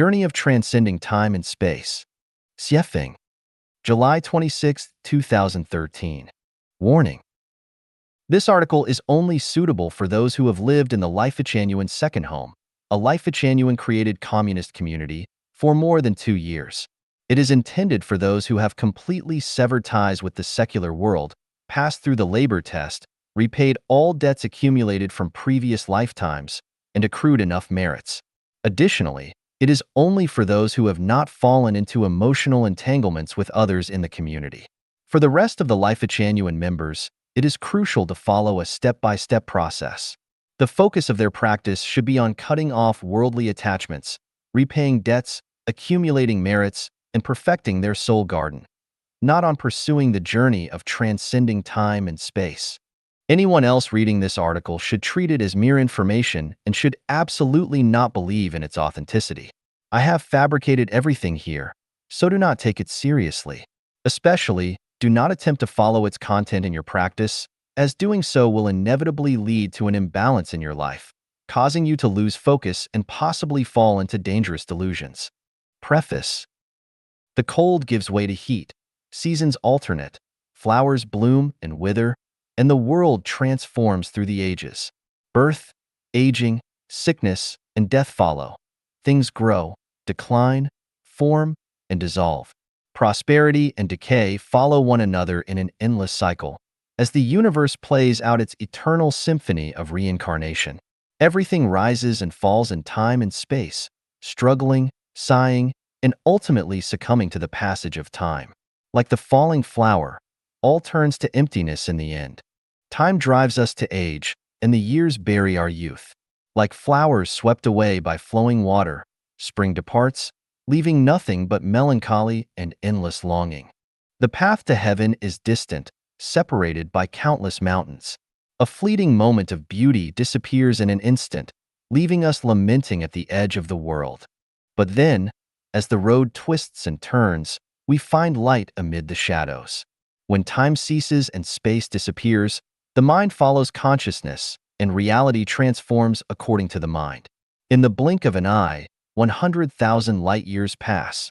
Journey of Transcending Time and Space. Xiefeng, July 26, 2013. Warning. This article is only suitable for those who have lived in the Life-Genuine second home, a Life-Genuine created communist community, for more than 2 years. It is intended for those who have completely severed ties with the secular world, passed through the labor test, repaid all debts accumulated from previous lifetimes, and accrued enough merits. Additionally, it is only for those who have not fallen into emotional entanglements with others in the community. For the rest of the Life-Genuine members, it is crucial to follow a step-by-step process. The focus of their practice should be on cutting off worldly attachments, repaying debts, accumulating merits, and perfecting their soul garden, not on pursuing the journey of transcending time and space. Anyone else reading this article should treat it as mere information and should absolutely not believe in its authenticity. I have fabricated everything here, so do not take it seriously. Especially, do not attempt to follow its content in your practice, as doing so will inevitably lead to an imbalance in your life, causing you to lose focus and possibly fall into dangerous delusions. Preface. The cold gives way to heat, seasons alternate, flowers bloom and wither, and the world transforms through the ages. Birth, aging, sickness, and death follow. Things grow, decline, form, and dissolve. Prosperity and decay follow one another in an endless cycle, as the universe plays out its eternal symphony of reincarnation. Everything rises and falls in time and space, struggling, sighing, and ultimately succumbing to the passage of time. Like the falling flower, all turns to emptiness in the end. Time drives us to age, and the years bury our youth. Like flowers swept away by flowing water, spring departs, leaving nothing but melancholy and endless longing. The path to heaven is distant, separated by countless mountains. A fleeting moment of beauty disappears in an instant, leaving us lamenting at the edge of the world. But then, as the road twists and turns, we find light amid the shadows. When time ceases and space disappears, the mind follows consciousness, and reality transforms according to the mind. In the blink of an eye, 100,000 light-years pass.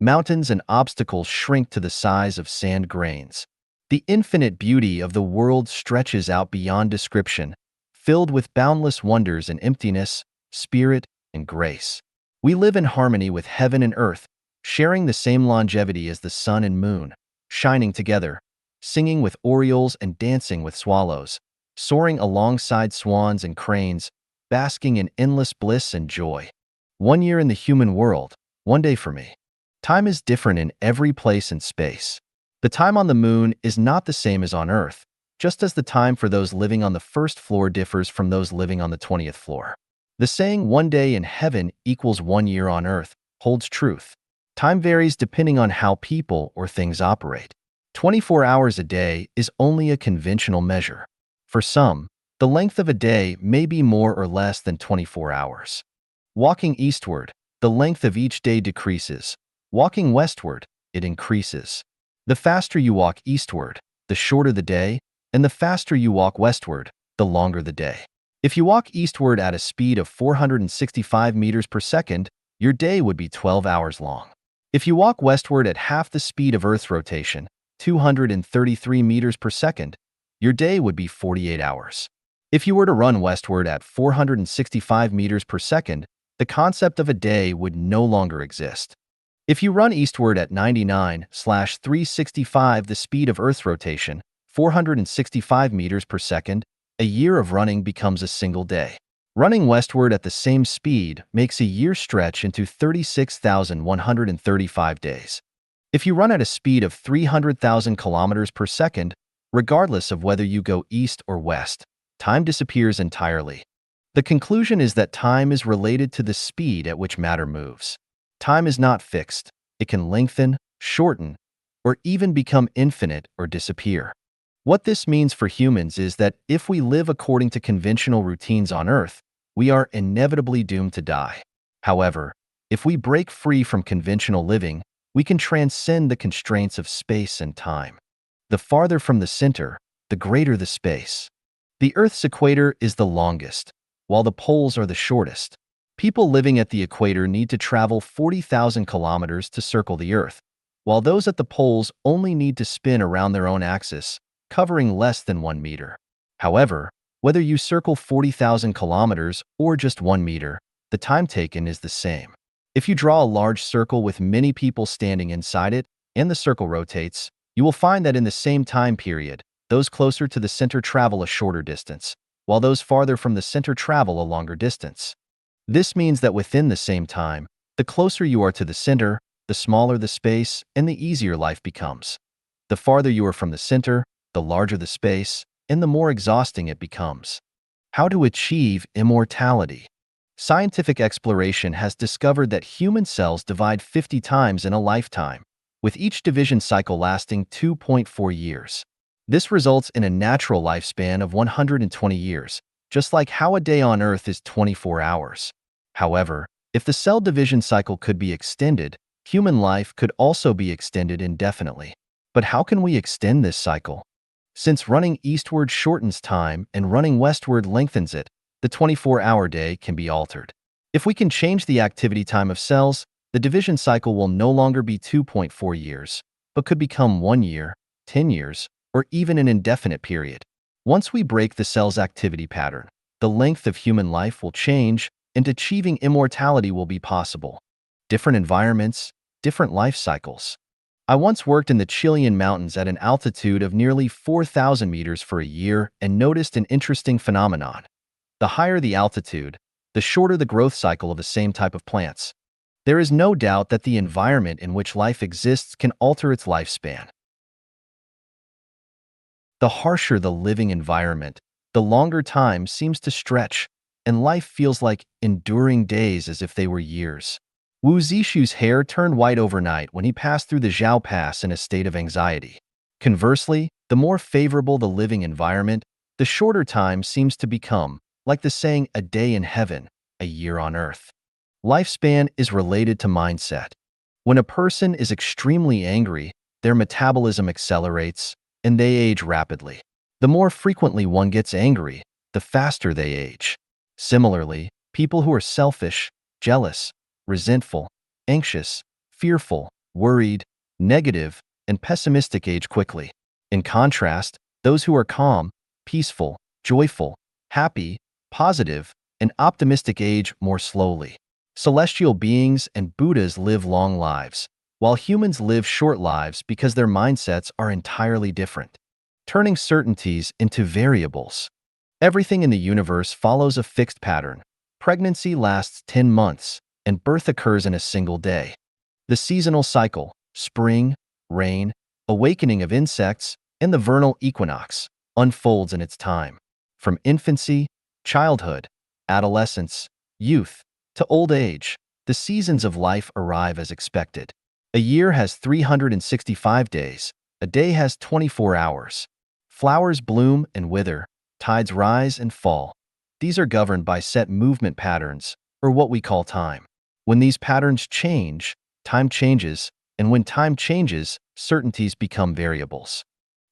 Mountains and obstacles shrink to the size of sand grains. The infinite beauty of the world stretches out beyond description, filled with boundless wonders and emptiness, spirit, and grace. We live in harmony with heaven and earth, sharing the same longevity as the sun and moon, shining together, singing with orioles and dancing with swallows, soaring alongside swans and cranes, basking in endless bliss and joy. 1 year in the human world, 1 day for me. Time is different in every place and space. The time on the moon is not the same as on Earth, just as the time for those living on the first floor differs from those living on the 20th floor. The saying 1 day in heaven equals 1 year on Earth holds truth. Time varies depending on how people or things operate. 24 hours a day is only a conventional measure. For some, the length of a day may be more or less than 24 hours. Walking eastward, the length of each day decreases. Walking westward, it increases. The faster you walk eastward, the shorter the day, and the faster you walk westward, the longer the day. If you walk eastward at a speed of 465 meters per second, your day would be 12 hours long. If you walk westward at half the speed of Earth's rotation, 233 meters per second, your day would be 48 hours. If you were to run westward at 465 meters per second, the concept of a day would no longer exist. If you run eastward at 99/365 the speed of Earth's rotation, 465 meters per second, a year of running becomes a single day. Running westward at the same speed makes a year stretch into 36,135 days. If you run at a speed of 300,000 kilometers per second, regardless of whether you go east or west, time disappears entirely. The conclusion is that time is related to the speed at which matter moves. Time is not fixed. It can lengthen, shorten, or even become infinite or disappear. What this means for humans is that if we live according to conventional routines on Earth, we are inevitably doomed to die. However, if we break free from conventional living, we can transcend the constraints of space and time. The farther from the center, the greater the space. The Earth's equator is the longest, while the poles are the shortest. People living at the equator need to travel 40,000 kilometers to circle the Earth, while those at the poles only need to spin around their own axis, covering less than 1 meter. However, whether you circle 40,000 kilometers or just 1 meter, the time taken is the same. If you draw a large circle with many people standing inside it, and the circle rotates, you will find that in the same time period, those closer to the center travel a shorter distance, while those farther from the center travel a longer distance. This means that within the same time, the closer you are to the center, the smaller the space and the easier life becomes. The farther you are from the center, the larger the space, and the more exhausting it becomes. How to achieve immortality? Scientific exploration has discovered that human cells divide 50 times in a lifetime, with each division cycle lasting 2.4 years. This results in a natural lifespan of 120 years, just like how a day on Earth is 24 hours. However, if the cell division cycle could be extended, human life could also be extended indefinitely. But how can we extend this cycle? Since running eastward shortens time and running westward lengthens it, the 24-hour day can be altered. If we can change the activity time of cells, the division cycle will no longer be 2.4 years, but could become 1 year, 10 years, or even an indefinite period. Once we break the cell's activity pattern, the length of human life will change and achieving immortality will be possible. Different environments, different life cycles. I once worked in the Chilean mountains at an altitude of nearly 4,000 meters for a year and noticed an interesting phenomenon. The higher the altitude, the shorter the growth cycle of the same type of plants. There is no doubt that the environment in which life exists can alter its lifespan. The harsher the living environment, the longer time seems to stretch, and life feels like enduring days as if they were years. Wu Zishu's hair turned white overnight when he passed through the Zhao Pass in a state of anxiety. Conversely, the more favorable the living environment, the shorter time seems to become, like the saying, a day in heaven, a year on earth. Lifespan is related to mindset. When a person is extremely angry, their metabolism accelerates, and they age rapidly. The more frequently one gets angry, the faster they age. Similarly, people who are selfish, jealous, resentful, anxious, fearful, worried, negative, and pessimistic age quickly. In contrast, those who are calm, peaceful, joyful, happy, positive, and optimistic age more slowly. Celestial beings and Buddhas live long lives, while humans live short lives because their mindsets are entirely different, turning certainties into variables. Everything in the universe follows a fixed pattern. Pregnancy lasts 10 months, and birth occurs in a single day. The seasonal cycle, spring, rain, awakening of insects, and the vernal equinox, unfolds in its time. From infancy, childhood, adolescence, youth, to old age, the seasons of life arrive as expected. A year has 365 days, a day has 24 hours. Flowers bloom and wither, tides rise and fall. These are governed by set movement patterns, or what we call time. When these patterns change, time changes, and when time changes, certainties become variables.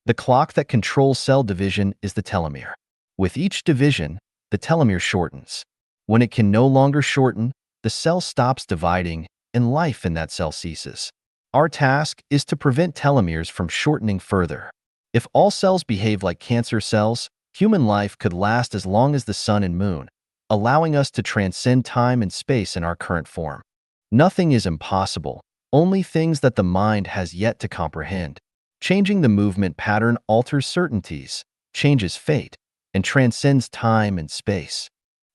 The clock that controls cell division is the telomere. With each division, the telomere shortens. When it can no longer shorten, the cell stops dividing, and life in that cell ceases. Our task is to prevent telomeres from shortening further. If all cells behave like cancer cells, human life could last as long as the sun and moon, allowing us to transcend time and space in our current form. Nothing is impossible, only things that the mind has yet to comprehend. Changing the movement pattern alters certainties, changes fate, and transcends time and space.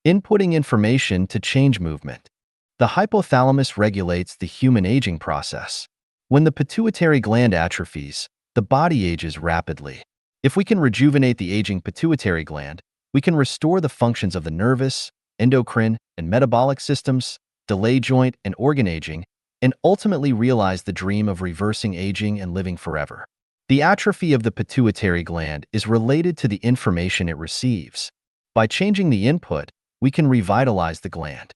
Inputting information to change movement. The hypothalamus regulates the human aging process. When the pituitary gland atrophies, the body ages rapidly. If we can rejuvenate the aging pituitary gland, we can restore the functions of the nervous, endocrine, and metabolic systems, delay joint and organ aging, and ultimately realize the dream of reversing aging and living forever. The atrophy of the pituitary gland is related to the information it receives. By changing the input, we can revitalize the gland.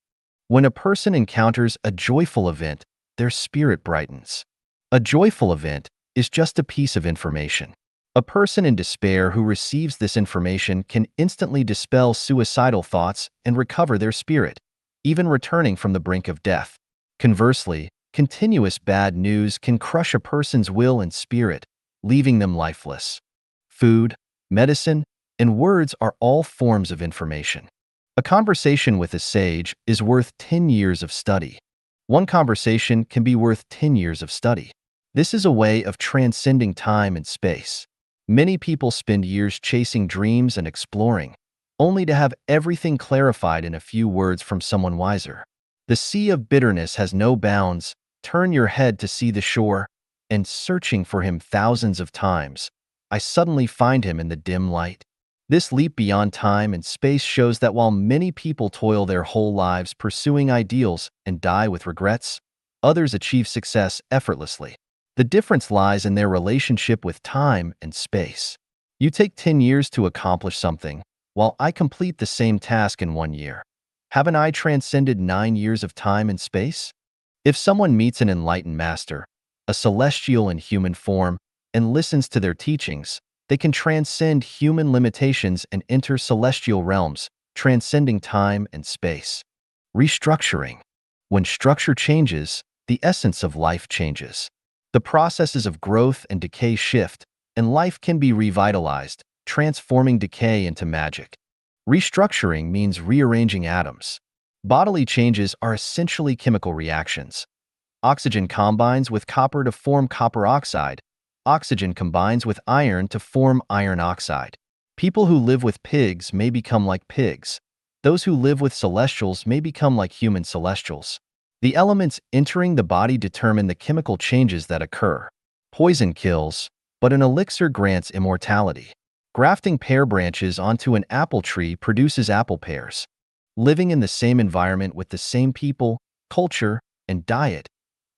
When a person encounters a joyful event, their spirit brightens. A joyful event is just a piece of information. A person in despair who receives this information can instantly dispel suicidal thoughts and recover their spirit. even returning from the brink of death. Conversely, continuous bad news can crush a person's will and spirit, leaving them lifeless. Food, medicine, and words are all forms of information. A conversation with a sage is worth 10 years of study. One conversation can be worth 10 years of study. This is a way of transcending time and space. Many people spend years chasing dreams and exploring, only to have everything clarified in a few words from someone wiser. The sea of bitterness has no bounds. Turn your head to see the shore, and searching for him thousands of times, I suddenly find him in the dim light. This leap beyond time and space shows that while many people toil their whole lives pursuing ideals and die with regrets, others achieve success effortlessly. The difference lies in their relationship with time and space. You take 10 years to accomplish something, while I complete the same task in 1 year. Haven't I transcended 9 years of time and space? If someone meets an enlightened master, a celestial in human form, and listens to their teachings, they can transcend human limitations and enter celestial realms, transcending time and space. Restructuring. When structure changes, the essence of life changes. The processes of growth and decay shift, and life can be revitalized, transforming decay into magic. Restructuring means rearranging atoms. Bodily changes are essentially chemical reactions. Oxygen combines with copper to form copper oxide. Oxygen combines with iron to form iron oxide. People who live with pigs may become like pigs. Those who live with celestials may become like human celestials. The elements entering the body determine the chemical changes that occur. Poison kills, but an elixir grants immortality. Grafting pear branches onto an apple tree produces apple pears. Living in the same environment with the same people, culture, and diet,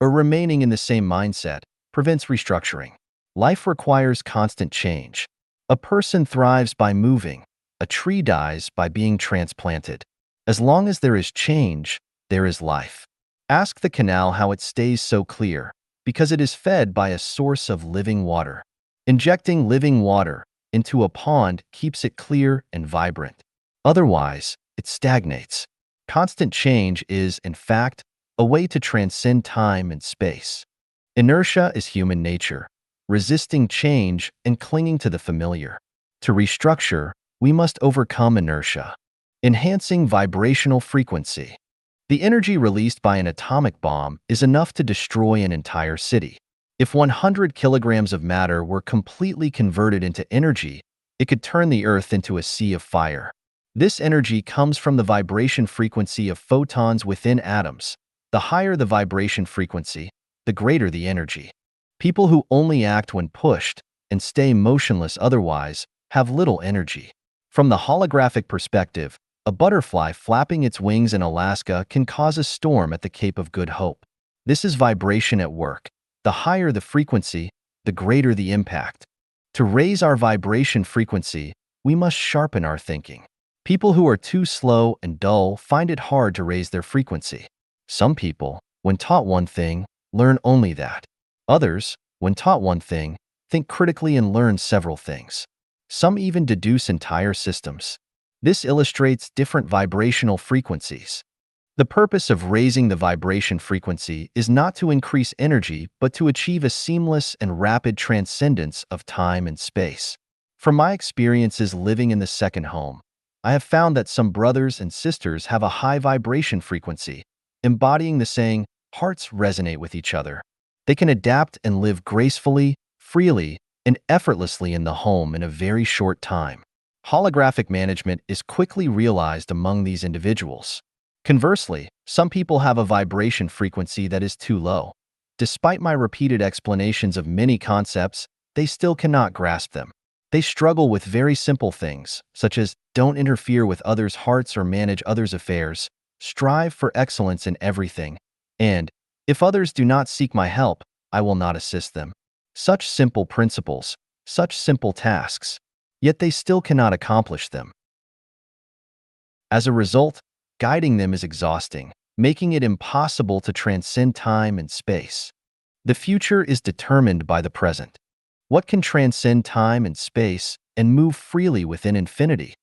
or remaining in the same mindset, prevents restructuring. Life requires constant change. A person thrives by moving. A tree dies by being transplanted. As long as there is change, there is life. Ask the canal how it stays so clear, because it is fed by a source of living water. Injecting living water into a pond keeps it clear and vibrant. Otherwise, it stagnates. Constant change is, in fact, a way to transcend time and space. Inertia is human nature, resisting change and clinging to the familiar. To restructure, we must overcome inertia. Enhancing vibrational frequency. The energy released by an atomic bomb is enough to destroy an entire city. If 100 kilograms of matter were completely converted into energy, it could turn the Earth into a sea of fire. This energy comes from the vibration frequency of photons within atoms. The higher the vibration frequency, the greater the energy. People who only act when pushed and stay motionless otherwise have little energy. From the holographic perspective, a butterfly flapping its wings in Alaska can cause a storm at the Cape of Good Hope. This is vibration at work. The higher the frequency, the greater the impact. To raise our vibration frequency, we must sharpen our thinking. People who are too slow and dull find it hard to raise their frequency. Some people, when taught one thing, learn only that. Others, when taught one thing, think critically and learn several things. Some even deduce entire systems. This illustrates different vibrational frequencies. The purpose of raising the vibration frequency is not to increase energy, but to achieve a seamless and rapid transcendence of time and space. From my experiences living in the second home, I have found that some brothers and sisters have a high vibration frequency, embodying the saying, hearts resonate with each other. They can adapt and live gracefully, freely, and effortlessly in the home in a very short time. Holographic management is quickly realized among these individuals. Conversely, some people have a vibration frequency that is too low. Despite my repeated explanations of many concepts, they still cannot grasp them. They struggle with very simple things, such as don't interfere with others' hearts or manage others' affairs, strive for excellence in everything, and if others do not seek my help, I will not assist them. Such simple principles, such simple tasks, yet they still cannot accomplish them. As a result, guiding them is exhausting, making it impossible to transcend time and space. The future is determined by the present. What can transcend time and space and move freely within infinity?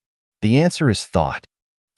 The answer is thought.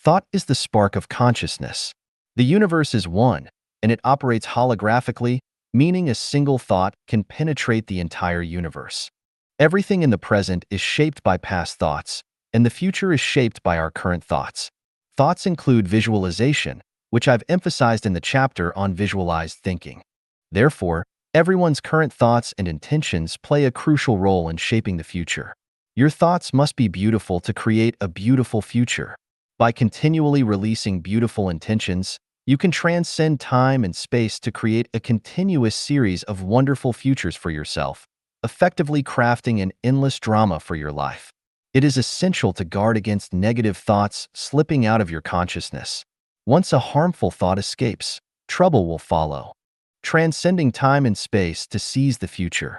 Thought is the spark of consciousness. The universe is one, and it operates holographically, meaning a single thought can penetrate the entire universe. Everything in the present is shaped by past thoughts, and the future is shaped by our current thoughts. Thoughts include visualization, which I've emphasized in the chapter on visualized thinking. Therefore, everyone's current thoughts and intentions play a crucial role in shaping the future. Your thoughts must be beautiful to create a beautiful future. By continually releasing beautiful intentions, you can transcend time and space to create a continuous series of wonderful futures for yourself, effectively crafting an endless drama for your life. It is essential to guard against negative thoughts slipping out of your consciousness. Once a harmful thought escapes, trouble will follow. Transcending time and space to seize the future.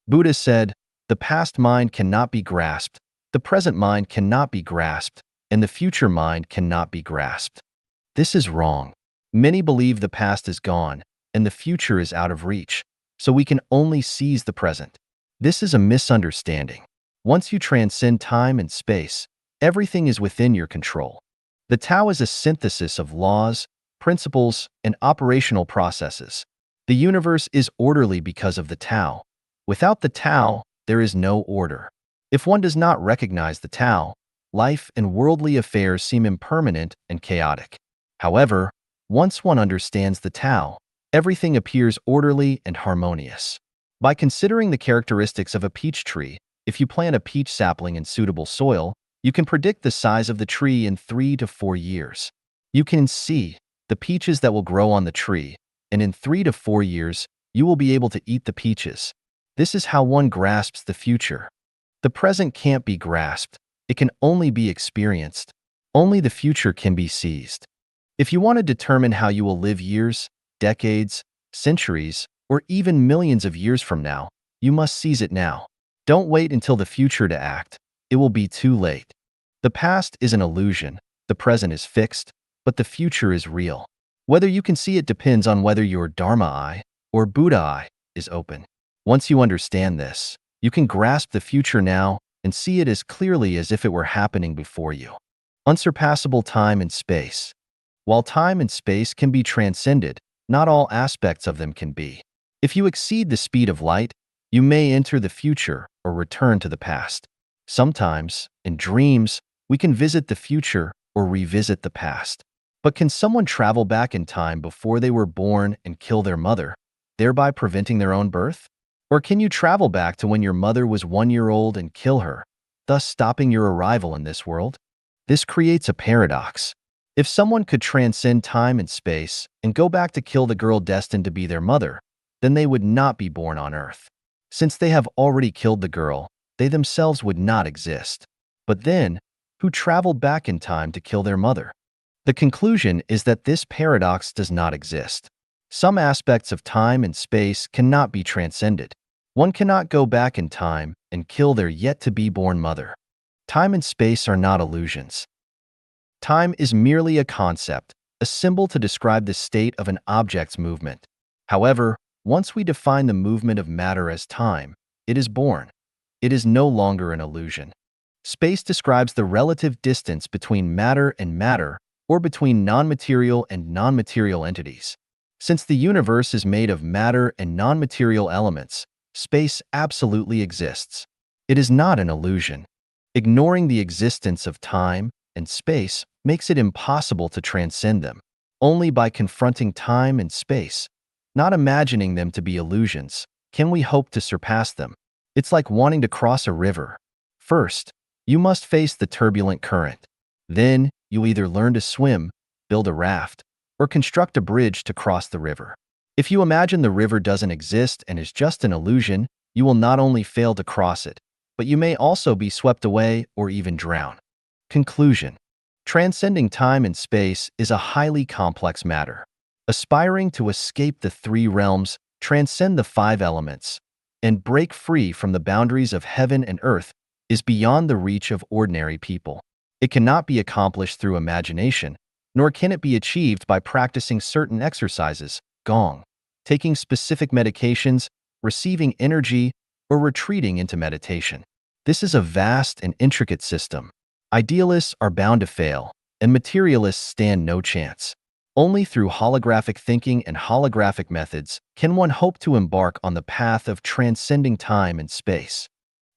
Buddha said, "The past mind cannot be grasped, the present mind cannot be grasped, and the future mind cannot be grasped." This is wrong. Many believe the past is gone and the future is out of reach, so we can only seize the present. This is a misunderstanding. Once you transcend time and space, everything is within your control. The Tao is a synthesis of laws, principles, and operational processes. The universe is orderly because of the Tao. Without the Tao, there is no order. If one does not recognize the Tao, life and worldly affairs seem impermanent and chaotic. However, once one understands the Tao, everything appears orderly and harmonious. By considering the characteristics of a peach tree, if you plant a peach sapling in suitable soil, you can predict the size of the tree in 3 to 4 years. You can see the peaches that will grow on the tree, and in 3 to 4 years, you will be able to eat the peaches. This is how one grasps the future. The present can't be grasped. It can only be experienced. Only the future can be seized. If you want to determine how you will live years, decades, centuries, or even millions of years from now, you must seize it now. Don't wait until the future to act. It will be too late. The past is an illusion, the present is fixed, but the future is real. Whether you can see it depends on whether your Dharma eye or Buddha eye is open. Once you understand this, you can grasp the future now and see it as clearly as if it were happening before you. Unsurpassable time and space. While time and space can be transcended, not all aspects of them can be. If you exceed the speed of light, you may enter the future or return to the past. Sometimes, in dreams, we can visit the future or revisit the past. But can someone travel back in time before they were born and kill their mother, thereby preventing their own birth? Or can you travel back to when your mother was 1 year old and kill her, thus stopping your arrival in this world? This creates a paradox. If someone could transcend time and space and go back to kill the girl destined to be their mother, then they would not be born on Earth. Since they have already killed the girl, they themselves would not exist. But then, who traveled back in time to kill their mother? The conclusion is that this paradox does not exist. Some aspects of time and space cannot be transcended. One cannot go back in time and kill their yet-to-be-born mother. Time and space are not illusions. Time is merely a concept, a symbol to describe the state of an object's movement. However, once we define the movement of matter as time, it is born. It is no longer an illusion. Space describes the relative distance between matter and matter, or between non-material and non-material entities. Since the universe is made of matter and non-material elements, space absolutely exists. It is not an illusion. Ignoring the existence of time and space makes it impossible to transcend them. Only by confronting time and space, not imagining them to be illusions, can we hope to surpass them. It's like wanting to cross a river. First, you must face the turbulent current. Then, you either learn to swim, build a raft, or construct a bridge to cross the river. If you imagine the river doesn't exist and is just an illusion, you will not only fail to cross it, but you may also be swept away or even drown. Conclusion. Transcending time and space is a highly complex matter. Aspiring to escape the 3 realms, transcend the 5 elements, and break free from the boundaries of heaven and earth is beyond the reach of ordinary people. It cannot be accomplished through imagination, nor can it be achieved by practicing certain exercises, gong, taking specific medications, receiving energy, or retreating into meditation. This is a vast and intricate system. Idealists are bound to fail, and materialists stand no chance. Only through holographic thinking and holographic methods can one hope to embark on the path of transcending time and space.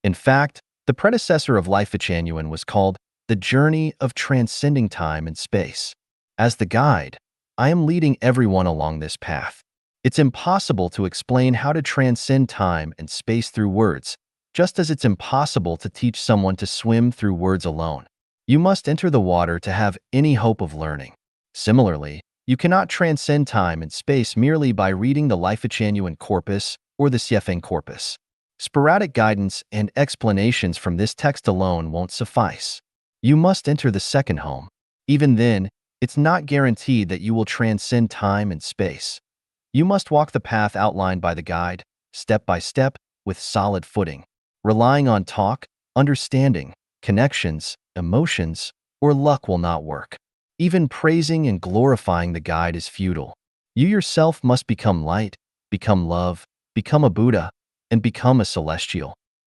In fact, the predecessor of Life Genuine was called The Journey of Transcending Time and Space. As the guide, I am leading everyone along this path. It's impossible to explain how to transcend time and space through words, just as it's impossible to teach someone to swim through words alone. You must enter the water to have any hope of learning. Similarly, you cannot transcend time and space merely by reading the Life Genuine corpus or the Siefeng corpus. Sporadic guidance and explanations from this text alone won't suffice. You must enter the second home. Even then, it's not guaranteed that you will transcend time and space. You must walk the path outlined by the guide, step by step, with solid footing. Relying on talk, understanding, connections, emotions, or luck will not work. Even praising and glorifying the guide is futile. You yourself must become light, become love, become a Buddha, and become a celestial.